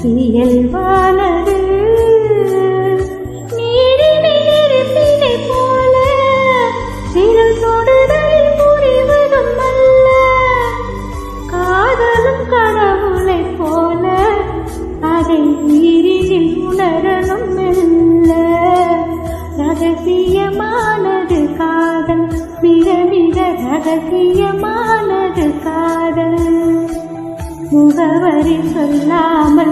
இயல்பானது நீரினில் இருப்பினை போல சிறு தொடுதலில் புரிவதும் அல்ல. காதலும் கடவுளை போல அதை நீரினில் உணரணும் மெல்ல. ரகசியமானது காதல், மிக மிக ரகசியமானது காதல். முகவரி சொல்லாமல்